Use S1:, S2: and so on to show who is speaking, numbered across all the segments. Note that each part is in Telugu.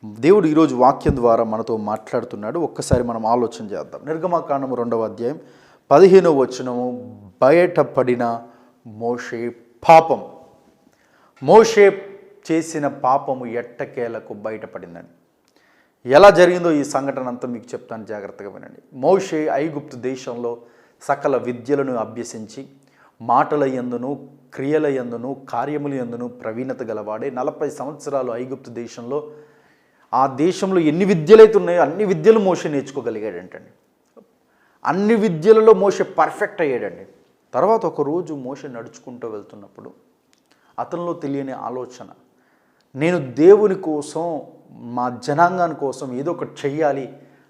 S1: దేవుడు ఈరోజు వాక్యం ద్వారా మనతో మాట్లాడుతున్నాడు. ఒక్కసారి మనం ఆలోచన చేద్దాం. నిర్గమకాండము 2వ అధ్యాయం 15వ వచనము, బయటపడిన మోషే పాపం. మోషే చేసిన పాపము ఎట్టకేలకు బయటపడిందని. ఎలా జరిగిందో ఈ సంఘటన అంతా మీకు చెప్తాను, జాగ్రత్తగా వినండి. మోషే ఐగుప్తు దేశంలో సకల విద్యలను అభ్యసించి మాటల యందును క్రియల యందును కార్యముల యందును ప్రవీణత గలవాడే 40 సంవత్సరాలు ఐగుప్తు దేశంలో, ఆ దేశంలో ఎన్ని విద్యలైతే ఉన్నాయో అన్ని విద్యలు మోషే నేర్చుకోగలిగాడంటండి. అన్ని విద్యలలో మోషే పర్ఫెక్ట్ అయ్యాడండి. తర్వాత ఒకరోజు మోషే నడుచుకుంటూ వెళ్తున్నప్పుడు అతనిలో తెలియని ఆలోచన, నేను దేవుని కోసం మా జనాంగాని కోసం ఏదో ఒకటి చెయ్యాలి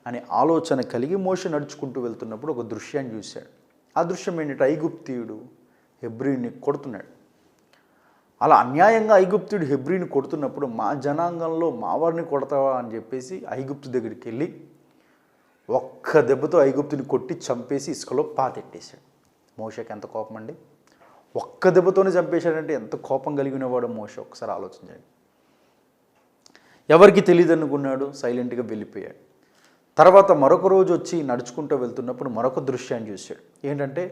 S1: అనే ఆలోచన కలిగి మోషే నడుచుకుంటూ వెళ్తున్నప్పుడు ఒక దృశ్యాన్ని చూశాడు. ఆ దృశ్యం ఏంటంటే, ఐగుప్తీయుడు హెబ్రీని కొడుతున్నాడు. అలా అన్యాయంగా ఐగుప్తుడు హెబ్రీని కొడుతున్నప్పుడు, మా జనాంగంలో మా వారిని కొడతావా అని చెప్పేసి ఐగుప్తు దగ్గరికి వెళ్ళి ఒక్క దెబ్బతో ఐగుప్తుని కొట్టి చంపేసి ఇసుకలో పాతెట్టేశాడు. మోషేకి ఎంత కోపం అండి! ఒక్క దెబ్బతోనే చంపేశాడంటే ఎంత కోపం కలిగినవాడు మోషే, ఒకసారి ఆలోచించండి. ఎవరికి తెలియదు అనుకున్నాడు, సైలెంట్గా వెళ్ళిపోయాడు. తర్వాత మరొక రోజు వచ్చి నడుచుకుంటూ వెళ్తున్నప్పుడు మరొక దృశ్యాన్ని చూశాడు. ఏంటంటే,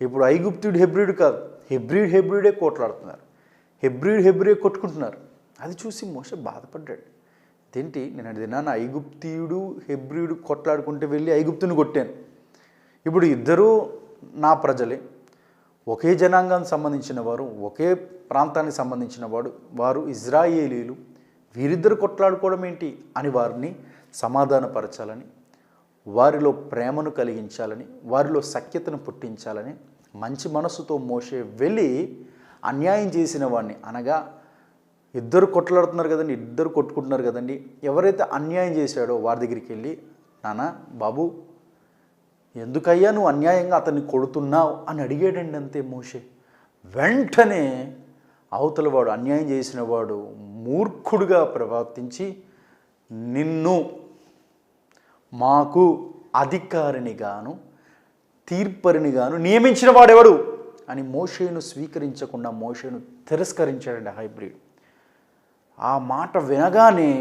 S1: ఇప్పుడు ఐగుప్తుడు హెబ్రీడు కాదు, హెబ్రీడే కోట్లాడుతున్నారు, హెబ్రీ కొట్టుకుంటున్నారు. అది చూసి మోషే బాధపడ్డాడు. ఏంటి, నేను దినాన్న ఐగుప్తీయుడు హెబ్రీడు కొట్లాడుకుంటూ వెళ్ళి ఐగుప్తుని కొట్టాను. ఇప్పుడు ఇద్దరూ నా ప్రజలే, ఒకే జనాంగానికి సంబంధించిన వారు, ఒకే ప్రాంతానికి సంబంధించిన వారు ఇజ్రాయేలీలు, వీరిద్దరు కొట్లాడుకోవడం ఏంటి అని వారిని సమాధానపరచాలని, వారిలో ప్రేమను కలిగించాలని, వారిలో సఖ్యతను పుట్టించాలని మంచి మనసుతో మోషే వెళ్ళి అన్యాయం చేసిన వాడిని, అనగా ఇద్దరు కొట్లాడుతున్నారు కదండి, ఇద్దరు కొట్టుకుంటున్నారు కదండి, ఎవరైతే అన్యాయం చేశాడో వారి దగ్గరికి వెళ్ళి, నాన్న బాబు ఎందుకయ్యా నువ్వు అన్యాయంగా అతన్ని కొడుతున్నావు అని అడిగాడండి. అంతే మోషే. వెంటనే అవతల వాడు, అన్యాయం చేసిన వాడు మూర్ఖుడుగా ప్రవర్తించి, నిన్ను మాకు అధికారినిగాను తీర్పరినిగాను నియమించిన వాడెవడు అని మోషేను స్వీకరించకుండా మోషేను తిరస్కరించాడండి హెబ్రీ. ఆ మాట వినగానే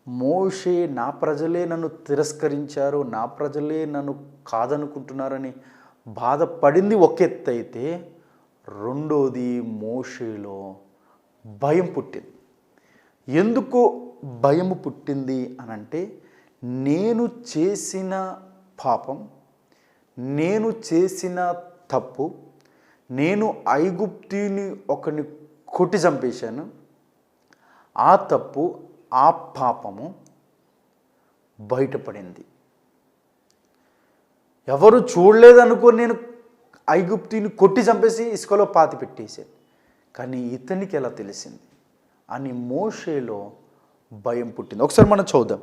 S1: మోషే, నా ప్రజలే నన్ను తిరస్కరించారు, నా ప్రజలే నన్ను కాదనుకుంటున్నారని బాధపడింది ఒక ఎత్తు అయితే, రెండోది మోషేలో భయం పుట్టింది. ఎందుకు భయం పుట్టింది అనంటే, నేను చేసిన పాపం, నేను చేసిన తప్పు, నేను ఐగుప్తుని ఒకరిని కొట్టి చంపేశాను, ఆ తప్పు ఆ పాపము బయటపడింది. ఎవరు చూడలేదనుకొని నేను ఐగుప్తుని కొట్టి చంపేసి ఇసుకలో పాతి పెట్టేశాను, కానీ ఇతనికి ఎలా తెలిసింది అని మోషేలో భయం పుట్టింది. ఒకసారి మనం చూద్దాం.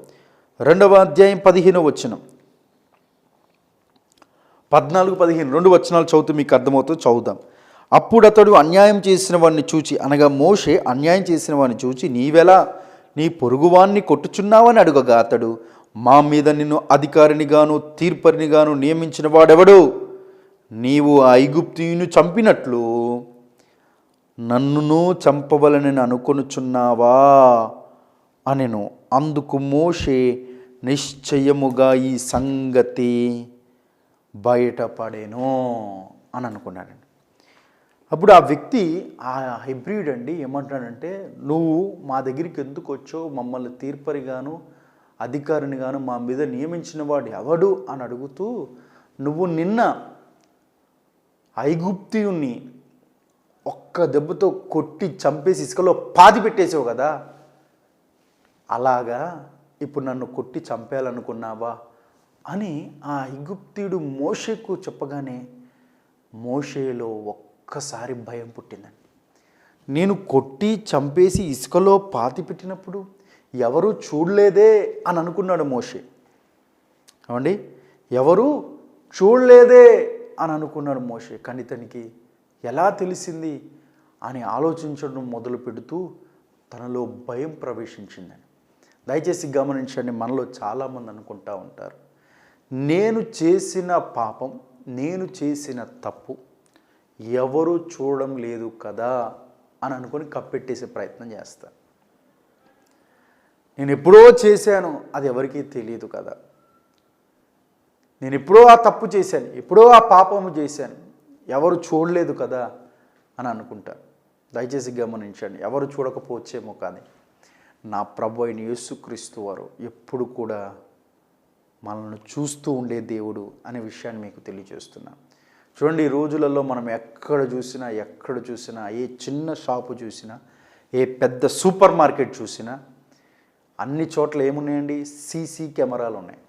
S1: 2వ అధ్యాయం 15వ వచనం, 14-15 2 వచనాలు చదువుతూ మీకు అర్థమవుతుంది, చదువుదాం. అప్పుడు అతడు అన్యాయం చేసిన వాడిని చూచి, అనగా మోషే అన్యాయం చేసిన వాడిని చూచి, నీవెలా నీ పొరుగువాన్ని కొట్టుచున్నావని అడుగగా, అతడు, మా మీద నిన్ను అధికారినిగాను తీర్పరినిగాను నియమించిన వాడెవడు? నీవు ఐగుప్తీయుని చంపినట్లు నన్నును చంపవలనని అనుకొనుచున్నావా అనెను. అందుకు మోషే, నిశ్చయముగా ఈ సంగతి బయటపడేను అని అనుకున్నాడండి. అప్పుడు ఆ వ్యక్తి, ఆ హెబ్రీడ్ అండి, ఏమంటాడంటే, నువ్వు మా దగ్గరికి ఎందుకు వచ్చావు, మమ్మల్ని తీర్పరిగాను అధికారినిగాను మా మీద నియమించిన వాడు ఎవడు అని అడుగుతూ, నువ్వు నిన్న ఐగుప్తీయుణ్ణి ఒక్క దెబ్బతో కొట్టి చంపేసి ఇసుకలో పాతి పెట్టేసావు కదా, అలాగా ఇప్పుడు నన్ను కొట్టి చంపేయాలనుకున్నావా అని ఆ ఐగుప్తీయుడు మోషేకు చెప్పగానే మోషేలో ఒక్కసారి భయం పుట్టిందండి. నేను కొట్టి చంపేసి ఇసుకలో పాతి పెట్టినప్పుడు ఎవరు చూడలేదే అని అనుకున్నాడు మోషే. ఏమండి, ఎవరు చూడలేదే అని అనుకున్నాడు మోషే. కానీ ఇతనికి ఎలా తెలిసింది అని ఆలోచించడం మొదలు పెడుతూ తనలో భయం ప్రవేశించిందని. దయచేసి గమనించండి, మనలో చాలామంది అనుకుంటూ ఉంటారు, నేను చేసిన పాపం, నేను చేసిన తప్పు ఎవరు చూడడం లేదు కదా అని అనుకొని కప్పెట్టేసే ప్రయత్నం చేస్తారు. నేను ఎప్పుడో చేశాను, అది ఎవరికీ తెలియదు కదా. నేను ఎప్పుడో ఆ తప్పు చేశాను, ఎప్పుడో ఆ పాపము చేశాను, ఎవరు చూడలేదు కదా అని అనుకుంటారు. దయచేసి గమనించండి, ఎవరు చూడకపోవచ్చేమో కానీ నా ప్రభు అయిన యేసుక్రీస్తు వారు ఎప్పుడు కూడా మనల్ని చూస్తూ ఉండే దేవుడు అనే విషయాన్ని మీకు తెలియజేస్తున్నాను. చూడండి, ఈ రోజులలో మనం ఎక్కడ చూసినా ఏ చిన్న షాపు చూసినా, ఏ పెద్ద సూపర్ మార్కెట్ చూసినా అన్ని చోట్ల ఏమున్నాయండి? సీసీ కెమెరాలు ఉన్నాయి.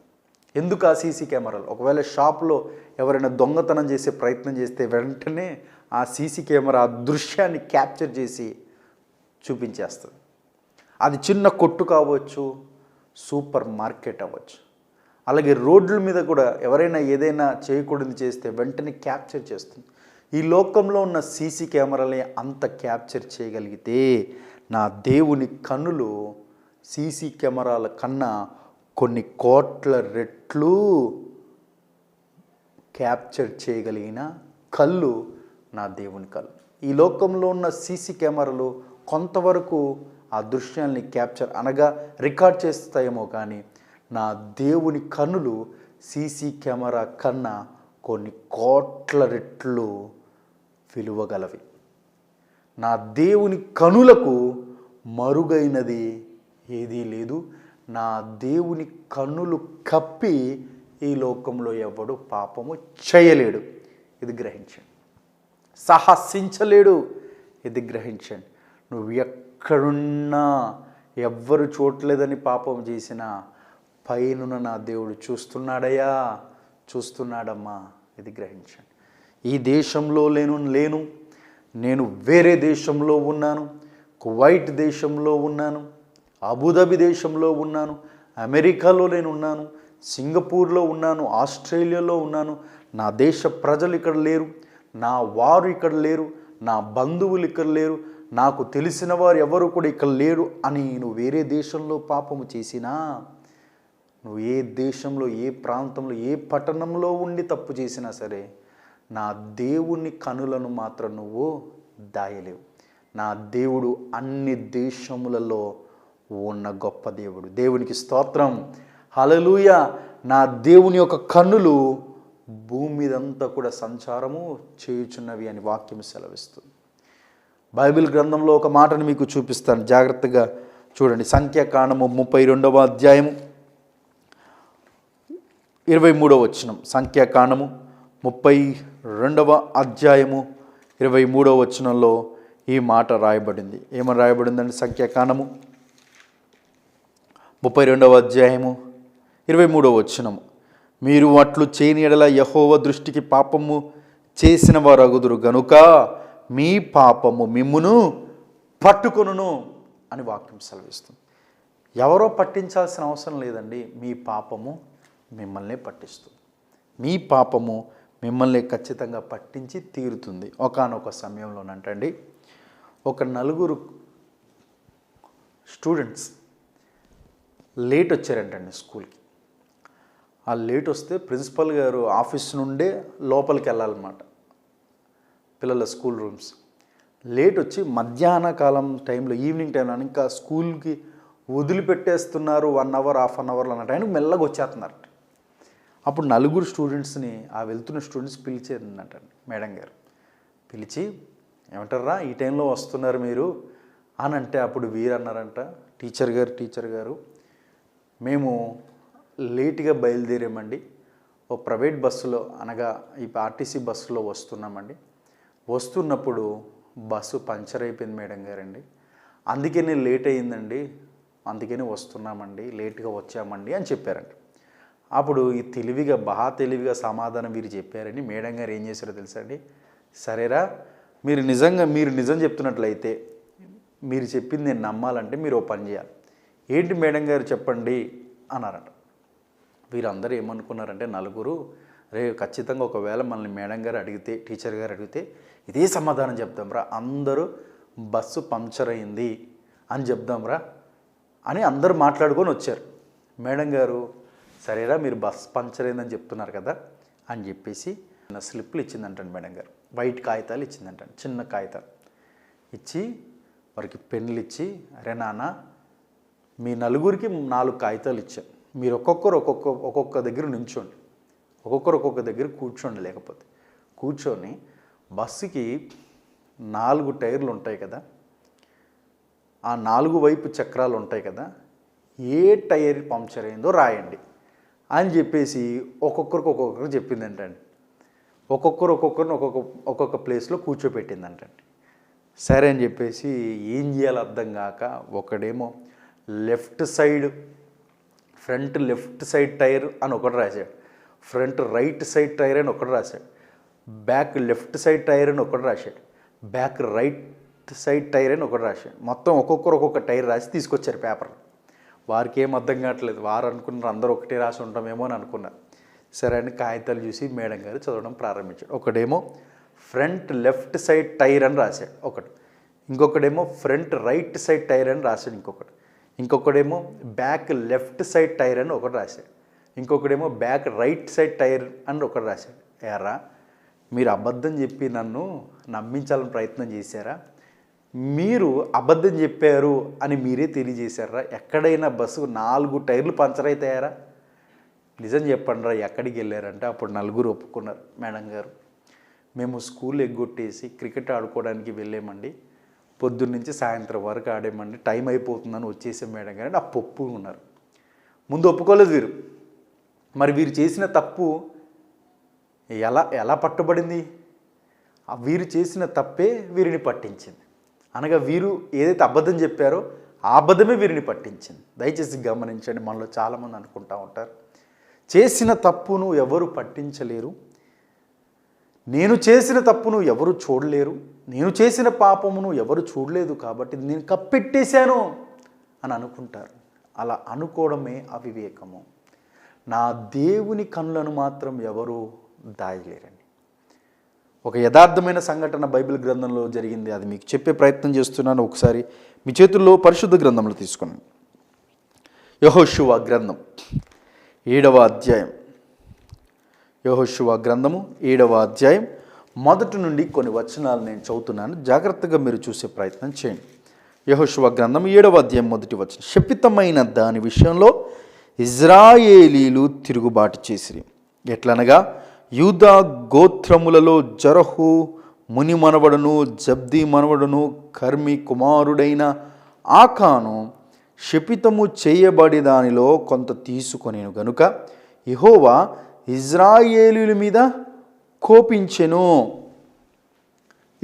S1: ఎందుకు ఆ సీసీ కెమెరాలు? ఒకవేళ షాప్లో ఎవరైనా దొంగతనం చేసే ప్రయత్నం చేస్తే వెంటనే ఆ సీసీ కెమెరా ఆ దృశ్యాన్ని క్యాప్చర్ చేసి చూపించేస్తుంది. అది చిన్న కొట్టు కావచ్చు, సూపర్ మార్కెట్ అవ్వచ్చు. అలాగే రోడ్ల మీద కూడా ఎవరైనా ఏదైనా చేయకూడదు చేస్తే వెంటనే క్యాప్చర్ చేస్తుంది. ఈ లోకంలో ఉన్న సీసీ కెమెరాలే అంత క్యాప్చర్ చేయగలిగితే నా దేవుని కన్నులు సీసీ కెమెరాల కన్నా కొన్ని కోట్ల రెట్లు క్యాప్చర్ చేయగలిగిన కళ్ళు నా దేవుని కళ్ళు. ఈ లోకంలో ఉన్న సీసీ కెమెరాలు కొంతవరకు ఆ దృశ్యాల్ని క్యాప్చర్ అనగా రికార్డ్ చేస్తాయేమో కానీ నా దేవుని కన్నులు సీసీ కెమెరా కన్నా కొన్ని కోట్ల రెట్లు విలువగలవి. నా దేవుని కనులకు మరుగైనది ఏదీ లేదు. నా దేవుని కన్నులు కప్పి ఈ లోకంలో ఎవడు పాపము చేయలేడు. ఇది గ్రహించండి. సాహసించలేడు. ఇది గ్రహించండి. నువ్వు ఎక్కడున్నా, ఎవ్వరు చూడలేదని పాపం చేసినా పైనున్న నా దేవుడు చూస్తున్నాడయ్యా, చూస్తున్నాడమ్మా. ఇది గ్రహించండి. ఈ దేశంలో లేను, నేను వేరే దేశంలో ఉన్నాను, కువైట్ దేశంలో ఉన్నాను, అబుదాబి దేశంలో ఉన్నాను, అమెరికాలో నేను ఉన్నాను, సింగపూర్లో ఉన్నాను, ఆస్ట్రేలియాలో ఉన్నాను. నా దేశ ప్రజలు ఇక్కడ లేరు, నా వారు ఇక్కడ లేరు, నా బంధువులు ఇక్కడ లేరు, నాకు తెలిసిన వారు ఎవరు కూడా ఇక్కడ లేరు అని నువ్వు వేరే దేశంలో పాపము చేసినా, నువ్వు ఏ దేశంలో, ఏ ప్రాంతంలో, ఏ పట్టణంలో ఉండి తప్పు చేసినా సరే నా దేవుని కనులను మాత్రం నువ్వు దాయలేవు. నా దేవుడు అన్ని దేశములలో ఉన్న గొప్ప దేవుడు. దేవునికి స్తోత్రం, హల్లెలూయా. నా దేవుని యొక్క కన్నులు భూమి మీదంతా కూడా సంచారము చేయుచున్నవి అని వాక్యం సెలవిస్తుంది. బైబిల్ గ్రంథంలో ఒక మాటను మీకు చూపిస్తాను, జాగ్రత్తగా చూడండి. సంఖ్యాకాండము 32వ అధ్యాయము 23వ వచనం. సంఖ్యాకాండము 32వ అధ్యాయము 23వ వచనంలో ఈ మాట రాయబడింది. ఏమని రాయబడిందండి? సంఖ్యాకాండము 32వ అధ్యాయము 23వ వచనము. మీరు అట్లు చేయని యెడల యెహోవా దృష్టికి పాపము చేసిన వారు అగుదురు గనుక మీ పాపము మిమ్మును పట్టుకొనును అని వాక్యం సెలవిస్తుంది. ఎవరో పట్టించాల్సిన అవసరం లేదండి. మీ పాపము మిమ్మల్ని పట్టిస్తుంది. మీ పాపము మిమ్మల్ని ఖచ్చితంగా పట్టించి తీరుతుంది. ఒకానొక సమయంలోనంటండి ఒక 4 స్టూడెంట్స్ లేట్ వచ్చారంటండి స్కూల్కి. ఆ లేట్ వస్తే ప్రిన్సిపల్ గారు ఆఫీస్ నుండే లోపలికి వెళ్ళాలన్నమాట, పిల్లల స్కూల్ రూమ్స్. లేట్ వచ్చి మధ్యాహ్న కాలం టైంలో, ఈవినింగ్ టైంలో ఇంకా స్కూల్కి వదిలిపెట్టేస్తున్నారు, 1 అవర్ హాఫ్ అన్ అవర్లో అన్న టైంకి మెల్లగా వచ్చేస్తున్నారు. అప్పుడు 4 స్టూడెంట్స్ని, ఆ వెళ్తున్న స్టూడెంట్స్ పిలిచేదంటండి మేడం గారు. పిలిచి, ఏమంటారా ఈ టైంలో వస్తున్నారు మీరు అని అంటే, అప్పుడు వీరు అన్నారంట, టీచర్ గారు మేము లేట్గా బయలుదేరామండి, ఓ ప్రైవేట్ బస్సులో అనగా ఈ ఆర్టీసీ బస్సులో వస్తున్నామండి. వస్తున్నప్పుడు బస్సు పంచర్ అయిపోయింది మేడం గారండి, అందుకనే లేట్ అయ్యిందండి, అందుకని వస్తున్నామండి, లేట్గా వచ్చామండి అని చెప్పారంట. అప్పుడు ఈ తెలివిగా సమాధానం వీరు చెప్పారని మేడం గారు ఏం చేశారో తెలుసా అండి? సరేరా, మీరు నిజం చెప్తున్నట్లయితే మీరు చెప్పింది నేను నమ్మాలంటే మీరు ఓ పని చేయాలి. ఏంటి మేడం గారు చెప్పండి అన్నారట. వీరందరూ ఏమనుకున్నారంటే 4 రే ఖచ్చితంగా ఒకవేళ మనల్ని మేడం గారు అడిగితే, టీచర్ గారు అడిగితే ఇదే సమాధానం చెప్దాంరా, అందరూ బస్సు పంక్చర్ అయింది అని చెప్దాంరా అని అందరూ మాట్లాడుకొని వచ్చారు. మేడం గారు సరేరా మీరు బస్ పంక్చర్ అయిందని చెప్తున్నారు కదా అని చెప్పేసి స్లిప్లు ఇచ్చిందంటండి మేడం గారు. వైట్ కాగితాలు ఇచ్చిందంటండి, చిన్న కాగితాలు ఇచ్చి వారికి పెన్నులు ఇచ్చి, అరే నాన్న మీ నలుగురికి 4 కాగితాలు ఇచ్చాను. మీరు ఒక్కొక్కరు ఒక్కొక్క దగ్గర నించోండి, ఒక్కొక్కరు ఒక్కొక్క దగ్గర కూర్చోండి. లేకపోతే కూర్చొని బస్సుకి 4 టైర్లు ఉంటాయి కదా, ఆ 4 వైపు చక్రాలు ఉంటాయి కదా, ఏ టైర్ పంక్చర్ అయిందో రాయండి అని చెప్పేసి ఒక్కొక్కరు చెప్పిందంటండి. ఒక్కొక్కరిని ఒక్కొక్క ప్లేస్లో కూర్చోపెట్టిందంటండి. సరే అని చెప్పేసి ఏం చేయాలో అర్థం కాక ఒకడేమో ఫ్రంట్ లెఫ్ట్ సైడ్ టైర్ అని ఒకటి రాశాడు, ఫ్రంట్ రైట్ సైడ్ టైర్ అని ఒకటి రాశాడు, బ్యాక్ లెఫ్ట్ సైడ్ టైర్ అని ఒకటి రాశాడు, బ్యాక్ రైట్ సైడ్ టైర్ అని ఒకటి రాశాడు. మొత్తం ఒక్కొక్క టైర్ రాసి తీసుకొచ్చారు పేపర్. వారికి ఏం అర్థం కావట్లేదు. వారు అనుకున్నారు అందరూ ఒకటే రాసి ఉంటామేమో అని అనుకున్నారు. సరే అని కాగితాలు చూసి మేడం గారు చదవడం ప్రారంభించాడు. ఒకడేమో ఫ్రంట్ లెఫ్ట్ సైడ్ టైర్ అని రాశాడు ఒకటి, ఇంకొకడేమో ఫ్రంట్ రైట్ సైడ్ టైర్ అని రాశాడు ఇంకొకడేమో బ్యాక్ లెఫ్ట్ సైడ్ టైర్ అని ఒకటి రాశాడు, ఇంకొకడేమో బ్యాక్ రైట్ సైడ్ టైర్ అని ఒకటి రాశాడు. ఎరా మీరు అబద్ధం చెప్పి నన్ను నమ్మించాలని ప్రయత్నం చేశారా? మీరు అబద్ధం చెప్పారు అని మీరే తెలియజేశారా? ఎక్కడైనా బస్సు 4 టైర్లు పంచర్ అవుతాయారా? నిజం చెప్పండి రా, ఎక్కడికి వెళ్ళారంటే అప్పుడు నలుగురు ఒప్పుకున్నారు. మేడం గారు మేము స్కూల్ ఎగ్గొట్టేసి క్రికెట్ ఆడుకోవడానికి వెళ్ళామండి, పొద్దున్నుంచి సాయంత్రం వరకు ఆడామండి, టైం అయిపోతుందని వచ్చేసాం మేడం గారు. ఆ పప్పు ఉన్నారు. ముందు ఒప్పుకోలేదు వీరు. మరి వీరు చేసిన తప్పు ఎలా పట్టుబడింది? వీరు చేసిన తప్పే వీరిని పట్టించింది. అనగా వీరు ఏదైతే అబద్ధం చెప్పారో ఆ అబద్ధమే వీరిని పట్టించింది. దయచేసి గమనించండి. మనలో చాలామంది అనుకుంటూ ఉంటారు, చేసిన తప్పును ఎవరు పట్టించలేరు, నేను చేసిన తప్పును ఎవరు చూడలేరు, నేను చేసిన పాపమును ఎవరు చూడలేదు కాబట్టి నేను కప్పెట్టేశాను అని అనుకుంటారు. అలా అనుకోవడమే అవివేకము. నా దేవుని కన్నులను మాత్రం ఎవరు దాయలేరండి. ఒక యథార్థమైన సంఘటన బైబిల్ గ్రంథంలో జరిగింది, అది మీకు చెప్పే ప్రయత్నం చేస్తున్నాను. ఒకసారి మీ చేతుల్లో పరిశుద్ధ గ్రంథంలో తీసుకున్నాను. యెహోషువ గ్రంథం 7వ అధ్యాయం. యెహోషువ గ్రంథము 7వ అధ్యాయం మొదటి నుండి కొన్ని వచనాలు నేను చదువుతున్నాను. జాగ్రత్తగా మీరు చూసే ప్రయత్నం చేయండి. యెహోషువ గ్రంథం 7వ అధ్యాయం మొదటి వచనం. శపితమైన దాని విషయంలో ఇజ్రాయేలీలు తిరుగుబాటు చేసిరి. ఎట్లనగా యూదా గోత్రములలో జరహు ముని మనవడును జబ్ది మనవడును కర్మి కుమారుడైన ఆకాను శపితము చేయబడి దానిలో కొంత తీసుకొనేను గనుక యెహోవా ఇజ్రాయేలీల మీద కోపించెను.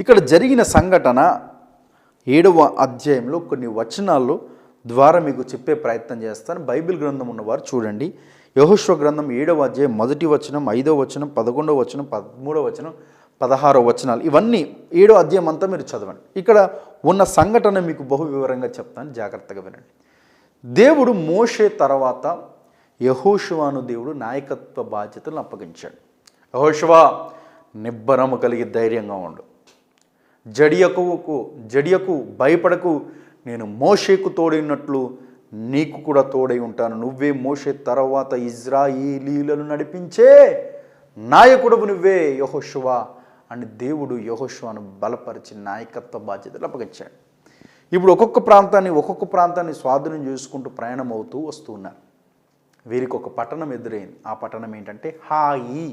S1: ఇక్కడ జరిగిన సంఘటన 7వ అధ్యాయంలో కొన్ని వచనాల్లో ద్వారా మీకు చెప్పే ప్రయత్నం చేస్తాను. బైబిల్ గ్రంథం ఉన్నవారు చూడండి. యెహోషువ గ్రంథం 7వ అధ్యాయం 1వ వచనం, 5వ వచనం, 11వ వచనం, 13వ వచనం, 16వ వచనాలు, ఇవన్నీ 7వ అధ్యాయం అంతా మీరు చదవండి. ఇక్కడ ఉన్న సంఘటన మీకు బహు వివరంగా చెప్తాను, జాగ్రత్తగా వినండి. దేవుడు మోషే తర్వాత యెహోషువను దేవుడు నాయకత్వ బాధ్యతలను అప్పగించాడు. యెహోషువ నిబ్బరము కలిగి ధైర్యంగా ఉండు, జడియకు భయపడకు, నేను మోషేకు తోడైనట్లు నీకు కూడా తోడై ఉంటాను. నువ్వే మోషే తర్వాత ఇజ్రాయేలీలను నడిపించే నాయకుడవు నువ్వే యెహోషువ అని దేవుడు యెహోషువను బలపరిచి నాయకత్వ బాధ్యతలు అప్పగించాడు. ఇప్పుడు ఒక్కొక్క ప్రాంతాన్ని స్వాధీనం చేసుకుంటూ ప్రయాణం అవుతూ వస్తూ ఉన్నారు. వీరికి ఒక పట్టణం ఎదురైంది. ఆ పట్టణం ఏంటంటే హాయి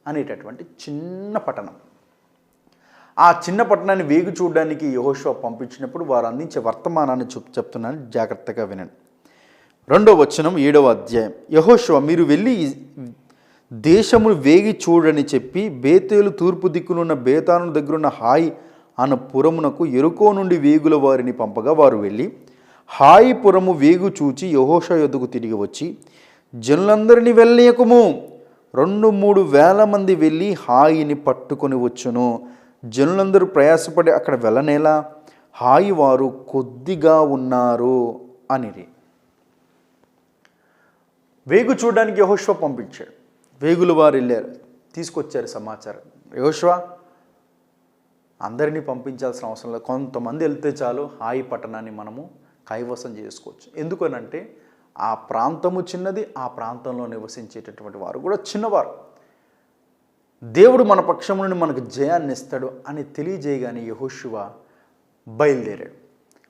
S1: అనేటటువంటి చిన్న పట్టణం. ఆ చిన్న పట్టణాన్ని వేగు చూడడానికి యెహోషువ పంపించినప్పుడు వారు అందించే వర్తమానాన్ని చెప్తున్నాను, జాగ్రత్తగా వినండి. 2వ వచనం 7వ అధ్యాయం. యెహోషువ మీరు వెళ్ళి దేశమును వేగి చూడని చెప్పి బేతేలు తూర్పు దిక్కునున్న బేతాను దగ్గరున్న హాయి అన్న పురమునకు ఎరుకో నుండి వేగుల వారిని పంపగా వారు వెళ్ళి హాయి పురము వేగు చూచి యెహోషువ యొద్దకు తిరిగి వచ్చి, జనులందరినీ వెళ్ళనీయకుము, 2-3 వేల మంది వెళ్ళి హాయిని పట్టుకొని వచ్చును, జనులందరూ ప్రయాసపడి అక్కడ వెళ్ళనేలా, హాయి వారు కొద్దిగా ఉన్నారు అనిరి. వేగు చూడడానికి యెహోషువ పంపించాడు. వేగుల వారు వెళ్ళారు, తీసుకొచ్చారు సమాచారం. యెహోషువ అందరినీ పంపించాల్సిన అవసరం లేదు, కొంతమంది వెళ్తే చాలు హాయి పట్టణాన్ని మనము కైవసం చేసుకోవచ్చు. ఎందుకనంటే ఆ ప్రాంతము చిన్నది, ఆ ప్రాంతంలో నివసించేటటువంటి వారు కూడా చిన్నవారు. దేవుడు మన పక్షం నుండి మనకు జయాన్ని ఇస్తాడు అని తెలియజేయగానే యెహోషువ బయలుదేరాడు.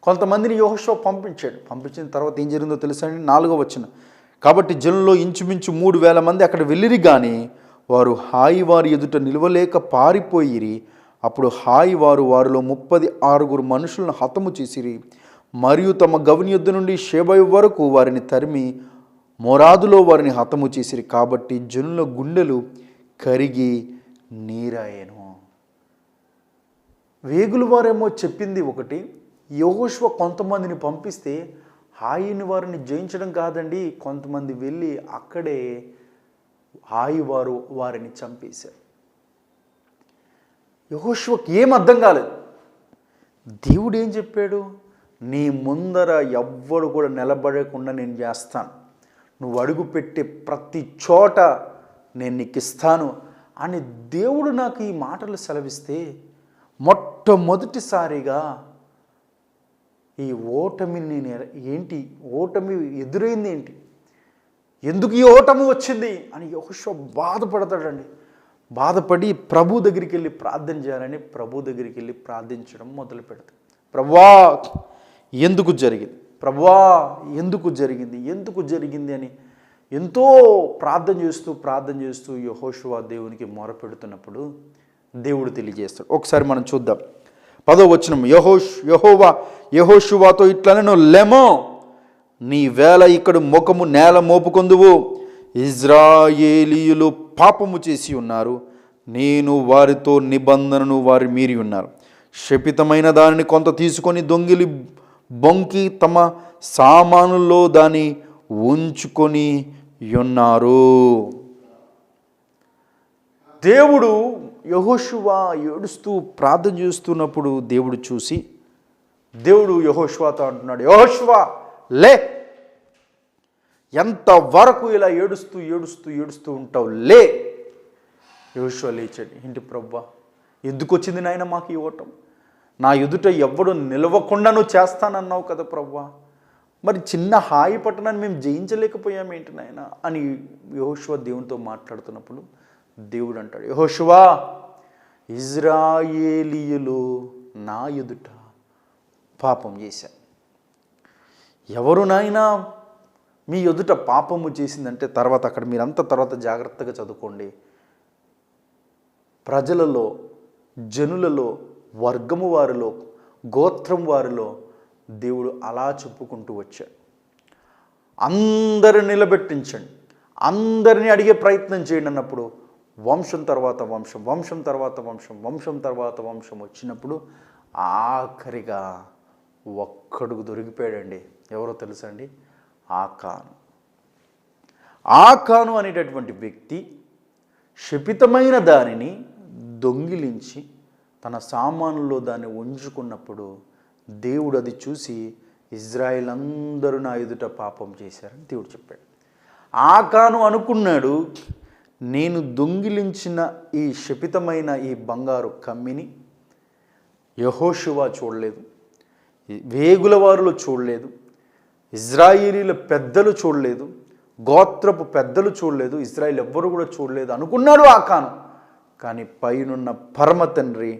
S1: కొంతమందిని యెహోషువ పంపించిన తర్వాత ఏం జరిగిందో తెలుసా అండి? 4వ వచనం. కాబట్టి జనుల్లో ఇంచుమించు 3,000 మంది అక్కడ వెళ్ళిరి గాని వారు హాయి వారి ఎదుట నిలవలేక పారిపోయిరి. అప్పుడు హాయి వారిలో 36 మనుషులను హతము చేసిరి. మరియు తమ గవిని యుద్ధ నుండి షేబయి వరకు వారిని తరిమి మోరాదులో వారిని హతము చేసిరి. కాబట్టి జనుల గుండెలు కరిగి నీరాయెను. వేగుల వారేమో చెప్పింది ఒకటి, యెహోషువ కొంతమందిని పంపిస్తే హాయిని వారిని జయించడం కాదండి, కొంతమంది వెళ్ళి అక్కడే హాయి వారిని చంపేశారు. యెహోషువకి ఏం అర్థం కాలేదు. దేవుడు ఏం చెప్పాడు? నీ ముందర ఎవ్వడు కూడా నిలబడకుండా నేను చేస్తాను, నువ్వు అడుగు పెట్టే ప్రతి చోట నేను నీకు ఇస్తాను అని దేవుడు నాకు ఈ మాటలు సెలవిస్తే మొట్టమొదటిసారిగా ఈ ఓటమిని ఓటమి ఎదురైంది ఏంటి, ఎందుకు ఈ ఓటమి వచ్చింది అని యెహోషువ బాధపడతాడండి. బాధపడి ప్రభు దగ్గరికి వెళ్ళి ప్రార్థన చేయాలని ప్రభు దగ్గరికి వెళ్ళి ప్రార్థించడం మొదలు పెడతాడు. ప్రభువా ఎందుకు జరిగింది, ప్రభువా ఎందుకు జరిగింది అని ఎంతో ప్రార్థన చేస్తూ యెహోషువ దేవునికి మొరపెడుతున్నప్పుడు దేవుడు తెలియజేస్తాడు. ఒకసారి మనం చూద్దాం. 10వ వచనం. యెహోషువతో ఇట్లనెను, లెమో, నీ వేళ ఇక్కడ ముఖము నేల మోపుకొందువు. ఇజ్రాయేలీయులు పాపము చేసి ఉన్నారు, నేను వారితో నిబంధనను వారి మీరి ఉన్నారు. శపితమైన దానిని కొంత తీసుకొని దొంగిలి బొంకి తమ సామానుల్లో దాన్ని ఉంచుకొని ఉన్నారు. దేవుడు యెహోషువ ఏడుస్తూ ప్రార్థన చేస్తున్నప్పుడు దేవుడు చూసి దేవుడు యెహోషువతో అంటున్నాడు, యెహోషువ లే, ఎంతవరకు ఇలా ఏడుస్తూ ఉంటావు, లే. యెహోషువ లేచాడు. ఏంటి ప్రభువా, ఎందుకు వచ్చింది నాయన మాకు ఈ ఓటం? నా ఎదుట ఎవ్వడు నిలవకుండా నువ్వు చేస్తానన్నావు కదా ప్రభువా, మరి చిన్న హాయి పట్టణాన్ని మేము జయించలేకపోయామేంటి నాయన అని యెహోషువ దేవునితో మాట్లాడుతున్నప్పుడు దేవుడు అంటాడు, యెహోషువ, ఇజ్రాయేలీయులు నా ఎదుట పాపం చేశారు. ఎవరు నాయనా మీ ఎదుట పాపము చేసిందంటే తర్వాత అక్కడ మీరంతా తర్వాత జాగ్రత్తగా చదువుకోండి. ప్రజలలో, జనులలో, వర్గము వారిలో, గోత్రం వారిలో దేవుడు అలా చెప్పుకుంటూ వచ్చాడు. అందరిని నిలబెట్టించండి, అందరినీ అడిగే ప్రయత్నం చేయండి అన్నప్పుడు వంశం తర్వాత వంశం, వంశం తర్వాత వంశం, వంశం తర్వాత వంశం వచ్చినప్పుడు ఆఖరిగా ఒక్కడుగు దొరికిపోయాడండి. ఎవరో తెలుసా అండి? ఆకాను అనేటటువంటి వ్యక్తి శపితమైన దానిని దొంగిలించి తన సామానుల్లో దాన్ని ఉంచుకున్నప్పుడు దేవుడు అది చూసి ఇజ్రాయిల్ అందరూ నా ఎదుట పాపం చేశారని దేవుడు చెప్పాడు. ఆకాను అనుకున్నాడు, నేను దొంగిలించిన ఈ శపితమైన ఈ బంగారు కమ్మిని యెహోషువ చూడలేదు, వేగుల వారులు చూడలేదు, ఇజ్రాయేలీల పెద్దలు చూడలేదు, గోత్రపు పెద్దలు చూడలేదు, ఇజ్రాయిల్ ఎవ్వరు కూడా చూడలేదు అనుకున్నాడు ఆకాను. కానీ పైనున్న పరమ తండ్రి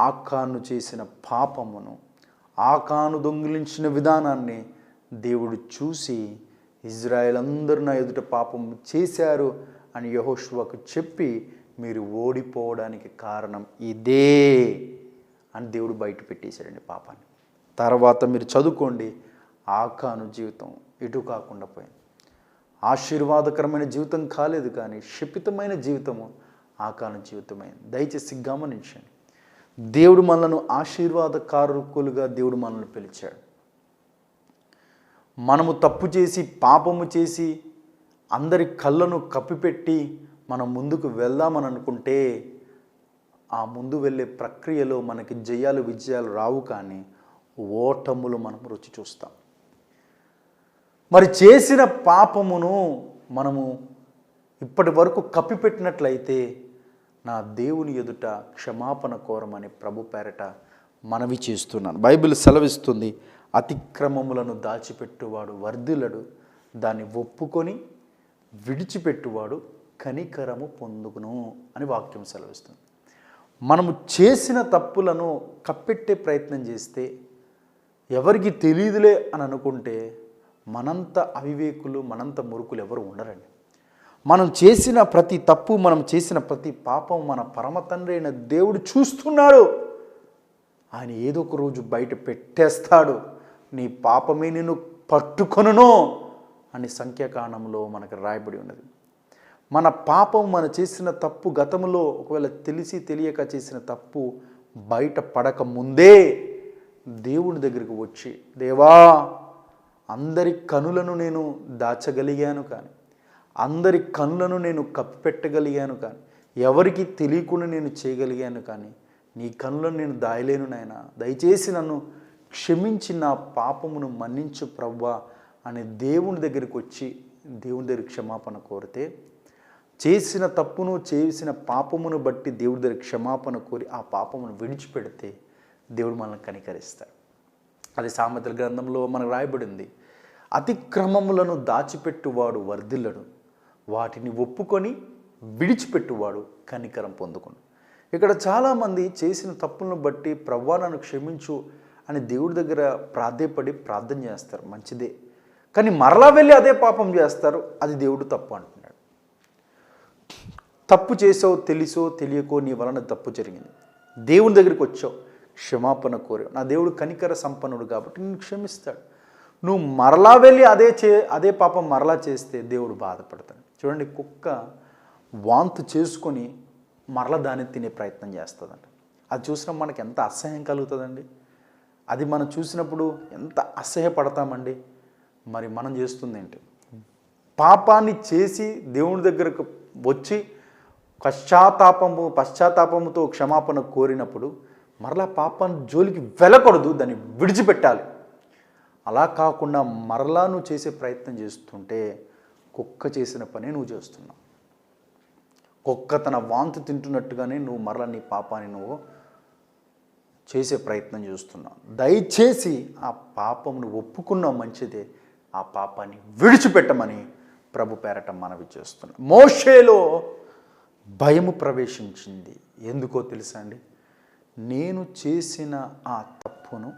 S1: ఆకాను చేసిన పాపమును, ఆకాను దొంగిలించిన విధానాన్ని దేవుడు చూసి ఇజ్రాయెల్ అందరూ నా ఎదుట పాపం చేశారు అని యెహోషువకు చెప్పి మీరు ఓడిపోవడానికి కారణం ఇదే అని దేవుడు బయట పెట్టేశాడండి పాపాన్ని. తర్వాత మీరు చదువుకోండి, ఆకాను జీవితం ఎటు కాకుండా పోయింది. ఆశీర్వాదకరమైన జీవితం కాలేదు, కానీ శపితమైన జీవితము ఆకాను జీవితమైంది. దయచేసి గమనించండి, దేవుడు మనలను ఆశీర్వాదకారకులుగా దేవుడు మనల్ని పిలిచాడు. మనము తప్పు చేసి పాపము చేసి అందరి కళ్ళను కప్పిపెట్టి మనం ముందుకు వెళ్దామని అనుకుంటే ఆ ముందు వెళ్ళే ప్రక్రియలో మనకి జయాలు విజయాలు రావు, కానీ ఓటములు మనం రుచి చూస్తాం. మరి చేసిన పాపమును మనము ఇప్పటి వరకు కప్పిపెట్టినట్లయితే నా దేవుని ఎదుట క్షమాపణ కోరమని ప్రభు పేరట మనవి చేస్తున్నాను. బైబిల్ సెలవిస్తుంది, అతిక్రమములను దాచిపెట్టువాడు వర్ధిల్లడు, దాన్ని ఒప్పుకొని విడిచిపెట్టువాడు కనికరము పొందుకును అని వాక్యం సెలవిస్తుంది. మనము చేసిన తప్పులను కప్పెట్టే ప్రయత్నం చేస్తే ఎవరికి తెలియదులే అని అనుకుంటే మనంత అవివేకులు, మనంత మురుకులు ఎవరు ఉండరండి. మనం చేసిన ప్రతి తప్పు, మనం చేసిన ప్రతి పాపం మన పరమ తండ్రి అయిన దేవుడు చూస్తున్నాడు. ఆయన ఏదో ఒక రోజు బయట పెట్టేస్తాడు. నీ పాపమే నిన్ను పట్టుకొనును అని సంఖ్యాకాండంలో మనకు రాయబడి ఉన్నది. మన పాపం, మన చేసిన తప్పు, గతంలో ఒకవేళ తెలిసి తెలియక చేసిన తప్పు బయట పడక ముందే దేవుని దగ్గరికి వచ్చి, దేవా, అందరి కనులను నేను దాచగలిగాను, కానీ అందరి కనులను నేను కప్పిపెట్టగలిగాను, కానీ ఎవరికి తెలియకుండా నేను చేయగలిగాను, కానీ నీ కనులను నేను దాయలేను నాయనా, దయచేసి నన్ను క్షమించి నా పాపమును మన్నించు ప్రభువా అని దేవుని దగ్గరికి వచ్చి దేవుని దగ్గర క్షమాపణ కోరితే, చేసిన తప్పును, చేసిన పాపమును బట్టి దేవుడి దగ్గర క్షమాపణ కోరి ఆ పాపమును విడిచిపెడితే దేవుడు మనల్ని కనికరిస్తాడు. అది సామెతల గ్రంథంలో మనకు రాయబడింది, అతిక్రమములను దాచిపెట్టువాడు వర్ధిల్లడు, వాటిని ఒప్పుకొని విడిచిపెట్టువాడు కనికరం పొందుకును. ఇక్కడ చాలామంది చేసిన తప్పులను బట్టి ప్రభువా నన్ను క్షమించు అని దేవుడి దగ్గర ప్రాధేయపడి ప్రార్థన చేస్తారు, మంచిదే. కానీ మరలా వెళ్ళి అదే పాపం చేస్తారు, అది దేవుడు తప్పు అంటున్నాడు. తప్పు చేసావు, తెలుసో తెలియకో నీ వలన తప్పు జరిగింది, దేవుని దగ్గరికి వచ్చావు, క్షమాపణ కోరావు, నా దేవుడు కనికర సంపన్నుడు కాబట్టి నేను క్షమిస్తాడు. నువ్వు మరలా వెళ్ళి అదే పాపం మరలా చేస్తే దేవుడు బాధపడతాడు. చూడండి, కుక్క వాంతు చేసుకొని మరలా దాన్ని తినే ప్రయత్నం చేస్తుందంట. అది చూసినప్పుడు మనకి ఎంత అసహ్యం కలుగుతుందండి. అది మనం చూసినప్పుడు ఎంత అసహ్యపడతామండి. మరి మనం చేస్తుంది ఏంటి? పాపాన్ని చేసి దేవుని దగ్గరకు వచ్చి పశ్చాత్తాపముతో క్షమాపణ కోరినప్పుడు మరలా పాపాన్ని జోలికి వెళ్ళకూడదు, దాన్ని విడిచిపెట్టాలి. అలా కాకుండా మరలా నువ్వు చేసే ప్రయత్నం చేస్తుంటే కుక్క చేసిన పని నువ్వు చేస్తున్నావు. కుక్క తన వాంతి తింటున్నట్టుగానే నువ్వు మరలా నీ పాపాన్ని నువ్వు చేసే ప్రయత్నం చేస్తున్నావు. దయచేసి ఆ పాపమును ఒప్పుకున్నావు, మంచిదే, ఆ పాపాన్ని విడిచిపెట్టమని ప్రభు పేరట మనవి చేస్తున్నాం. మోషేలో భయము ప్రవేశించింది. ఎందుకో తెలుసా అండి? నేను చేసిన ఆ తప్పును,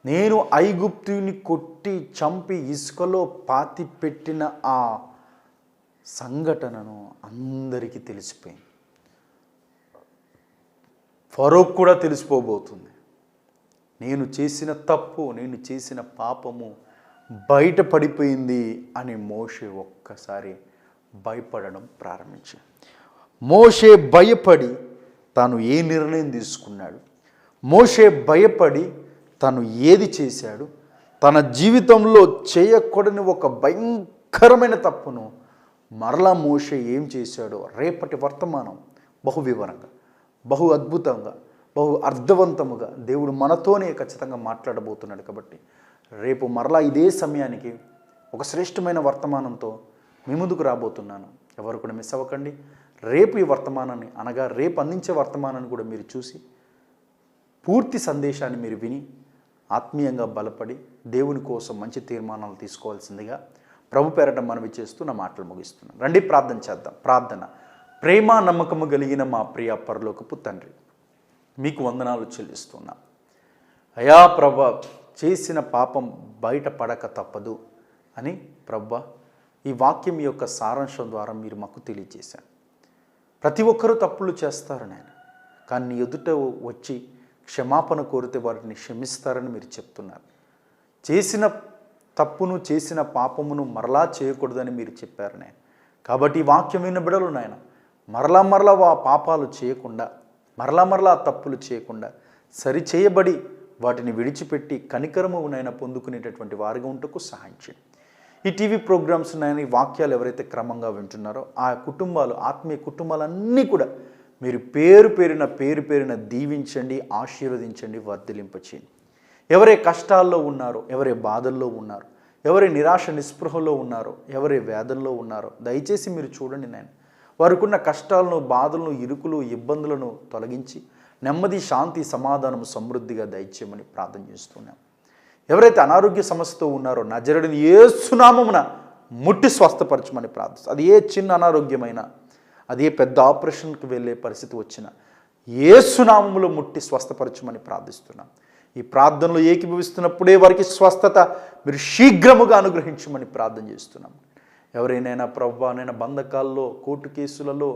S1: నేను ఐగుప్తుని కొట్టి చంపి ఇసుకలో పాతి పెట్టిన ఆ సంఘటనను అందరికీ తెలిసిపోయింది. ఫరోకు కూడా తెలిసిపోబోతుంది. నేను చేసిన తప్పు, నేను చేసిన పాపము బయటపడిపోయింది అని మోషే ఒక్కసారి భయపడడం ప్రారంభించాడు. మోషే భయపడి తాను ఏ నిర్ణయం తీసుకున్నాడు, మోషే భయపడి తను ఏది చేశాడు, తన జీవితంలో చేయకూడని ఒక భయంకరమైన తప్పును మరలా మోషే ఏం చేశాడో రేపటి వర్తమానం బహు వివరంగా, బహు అద్భుతంగా, బహు అర్థవంతముగా దేవుడు మనతోనే ఖచ్చితంగా మాట్లాడబోతున్నాడు. కాబట్టి రేపు మరలా ఇదే సమయానికి ఒక శ్రేష్టమైన వర్తమానంతో మీ ముందుకు రాబోతున్నాను. ఎవరు కూడా మిస్ అవ్వకండి. రేపు ఈ వర్తమానాన్ని, అనగా రేపు అందించే వర్తమానాన్ని కూడా మీరు చూసి పూర్తి సందేశాన్ని మీరు విని ఆత్మీయంగా బలపడి దేవుని కోసం మంచి తీర్మానాలు తీసుకోవాల్సిందిగా ప్రభు పేరట మనవి చేస్తూ నా మాటలు ముగిస్తున్నాను. రండి ప్రార్థన చేద్దాం. ప్రార్థన. ప్రేమ నమ్మకము కలిగిన మా ప్రియ పరలోకపు తండ్రి, మీకు వందనాలు చెల్లిస్తున్నా. అయా ప్రభా, చేసిన పాపం బయట పడక తప్పదు అని ప్రభా ఈ వాక్యం యొక్క సారాంశం ద్వారా మీరు మాకు తెలియజేశారు. ప్రతి ఒక్కరూ తప్పులు చేస్తారు నాయన, కానీ నీ ఎదుట వచ్చి క్షమాపణ కోరితే వారిని క్షమిస్తారని మీరు చెప్తున్నారు. చేసిన తప్పును, చేసిన పాపమును మరలా చేయకూడదని మీరు చెప్పారు నాయన. కాబట్టి ఈ వాక్యం విన్న బిడ్డలు నాయన మరలా ఆ పాపాలు చేయకుండా, మరలా తప్పులు చేయకుండా సరిచేయబడి వాటిని విడిచిపెట్టి కనికరము నాయన పొందుకునేటటువంటి వారిగా ఉంటకు సహాయం చేయండి. ఈ టీవీ ప్రోగ్రామ్స్ నాయన, ఈ వాక్యాలు ఎవరైతే క్రమంగా వింటున్నారో ఆ కుటుంబాలు, ఆత్మీయ కుటుంబాలన్నీ కూడా మీరు పేరు పేరున దీవించండి, ఆశీర్వదించండి, వర్ధిలింపచేయండి. ఎవరే కష్టాల్లో ఉన్నారో, ఎవరే బాధల్లో ఉన్నారో, ఎవరి నిరాశ నిస్పృహలో ఉన్నారో, ఎవరి వేదనలో ఉన్నారో దయచేసి మీరు చూడండి నాయన. వారికి ఉన్న కష్టాలను, బాధలను, ఇరుకులు, ఇబ్బందులను తొలగించి నెమ్మది, శాంతి, సమాధానము సమృద్ధిగా దయచేయమని ప్రార్థన చేస్తున్నాం. ఎవరైతే అనారోగ్య సమస్యతో ఉన్నారో నజరేయుడైన యేసు నామమున ముట్టి స్వస్థపరచమని ప్రార్థిస్తాం. అది ఏ చిన్న అనారోగ్యమైనా, అదే పెద్ద ఆపరేషన్కి వెళ్ళే పరిస్థితి వచ్చినా యేసు నామములో ముట్టి స్వస్థపరచమని ప్రార్థిస్తున్నాం. ఈ ప్రార్థనలో ఏకీభవిస్తున్నప్పుడే వారికి స్వస్థత మీరు శీఘ్రముగా అనుగ్రహించమని ప్రార్థన చేస్తున్నాం. ఎవరైనా ప్రవ్వా నైనా బంధకాల్లో, కోర్టు కేసులలో,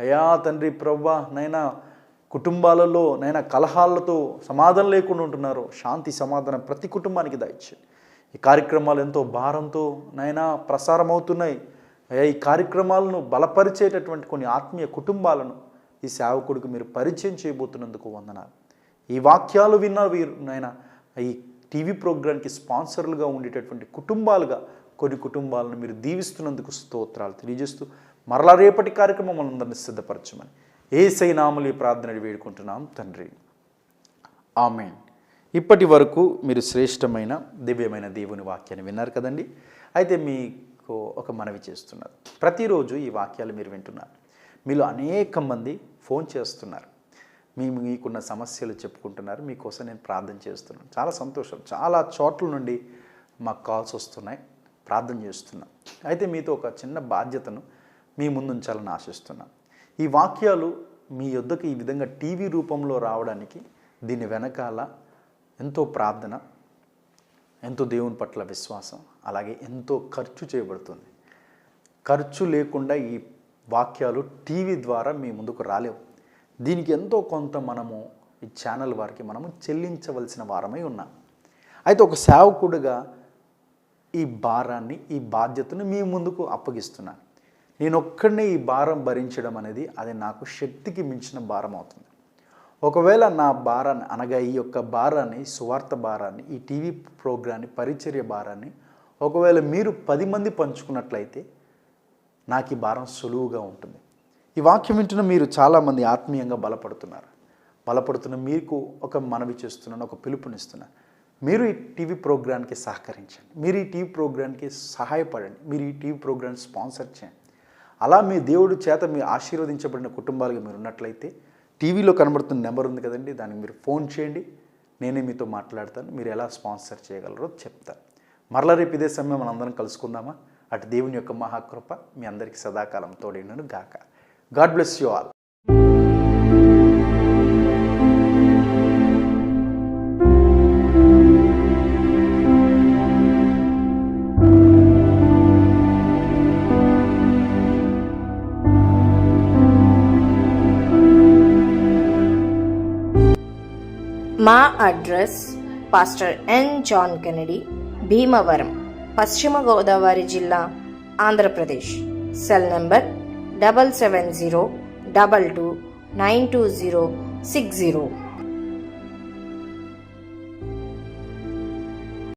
S1: అయా తండ్రి ప్రవ్వా నైనా కుటుంబాలలో నైనా కలహాలతో సమాధానం లేకుండా ఉంటున్నారు, శాంతి సమాధానం ప్రతి కుటుంబానికి దయచేయండి. ఈ కార్యక్రమాలు ఎంతో భారంతో నైనా ప్రసారం అవుతున్నాయి. అయ్యా ఈ కార్యక్రమాలను బలపరిచేటటువంటి కొన్ని ఆత్మీయ కుటుంబాలను ఈ సేవకుడికి మీరు పరిచయం చేయబోతున్నందుకు వందనాలు. ఈ వాక్యాలు విన్న వీరు నైనా ఈ టీవీ ప్రోగ్రాంకి స్పాన్సర్లుగా ఉండేటటువంటి కుటుంబాలుగా కొన్ని కుటుంబాలను మీరు దీవిస్తున్నందుకు స్తోత్రాలు తెలియజేస్తూ మరలా రేపటి కార్యక్రమం మనందరినీ సిద్ధపరచమని యేసయ్య నామములో ఈ ప్రార్థన వేడుకుంటున్నాం తండ్రి, ఆమేన్. ఇప్పటి వరకు మీరు శ్రేష్టమైన దివ్యమైన దేవుని వాక్యాన్ని విన్నారు కదండి. అయితే మీకు ఒక మనవి చేస్తున్నారు. ప్రతిరోజు ఈ వాక్యాలు మీరు వింటున్నారు. మీలో అనేక మంది ఫోన్ చేస్తున్నారు, మీకున్న సమస్యలు చెప్పుకుంటున్నారు, మీకోసం నేను ప్రార్థన చేస్తున్నాను. చాలా సంతోషం. చాలా చోట్ల నుండి మాకు కాల్స్ వస్తున్నాయి, ప్రార్థన చేస్తున్నాం. అయితే మీతో ఒక చిన్న బాధ్యతను మీ ముందు ఉంచాలని ఆశిస్తున్నాను. ఈ వాక్యాలు మీ యొద్దకు ఈ విధంగా టీవీ రూపంలో రావడానికి దీని వెనకాల ఎంతో ప్రార్థన, ఎంతో దేవుని పట్ల విశ్వాసం, అలాగే ఎంతో ఖర్చు చేయబడుతుంది. ఖర్చు లేకుండా ఈ వాక్యాలు టీవీ ద్వారా మీ ముందుకు రాలేవు. దీనికి ఎంతో కొంత మనము ఈ ఛానల్ వారికి మనము చెల్లించవలసిన వారమై ఉన్నాం. అయితే ఒక సేవకుడుగా ఈ భారాన్ని, ఈ బాధ్యతను మీ ముందుకు అప్పగిస్తున్నాను. నేను ఒక్కడినే ఈ భారం భరించడం అనేది అది నాకు శక్తికి మించిన భారం అవుతుంది. ఒకవేళ నా భారాన్ని అనగా ఈ యొక్క భారాన్ని, సువార్త భారాన్ని, ఈ టీవీ ప్రోగ్రాన్ని, పరిచర్య భారాన్ని ఒకవేళ మీరు 10 మంది పంచుకున్నట్లయితే నాకు ఈ భారం సులువుగా ఉంటుంది. ఈ వాక్యం వింటున్న మీరు చాలామంది ఆత్మీయంగా బలపడుతున్న మీకు ఒక మనవి చేస్తున్నాను, ఒక పిలుపునిస్తున్నాను. మీరు ఈ టీవీ ప్రోగ్రామ్కి సహకరించండి, మీరు ఈ టీవీ ప్రోగ్రామ్కి సహాయపడండి, మీరు ఈ టీవీ ప్రోగ్రామ్ స్పాన్సర్ చేయండి. అలా మీ దేవుడి చేత మీరు ఆశీర్వదించబడిన కుటుంబాలుగా మీరు ఉన్నట్లయితే టీవీలో కనబడుతున్న నెంబర్ ఉంది కదండి, దానికి మీరు ఫోన్ చేయండి, నేనే మీతో మాట్లాడతాను. మీరు ఎలా స్పాన్సర్ చేయగలరో చెప్తాను. మరలా రేపు ఇదే సమయం మనందరం కలుసుకుందామా? అటు దేవుని యొక్క మహాకృప మీ అందరికీ సదాకాలం తోడైనను గాక. God bless you all.
S2: మా address pastor N John Kennedy, Bhimavaram, Paschima Godavari జిల్లా, ఆంధ్రప్రదేశ్. Cell number 7702292060.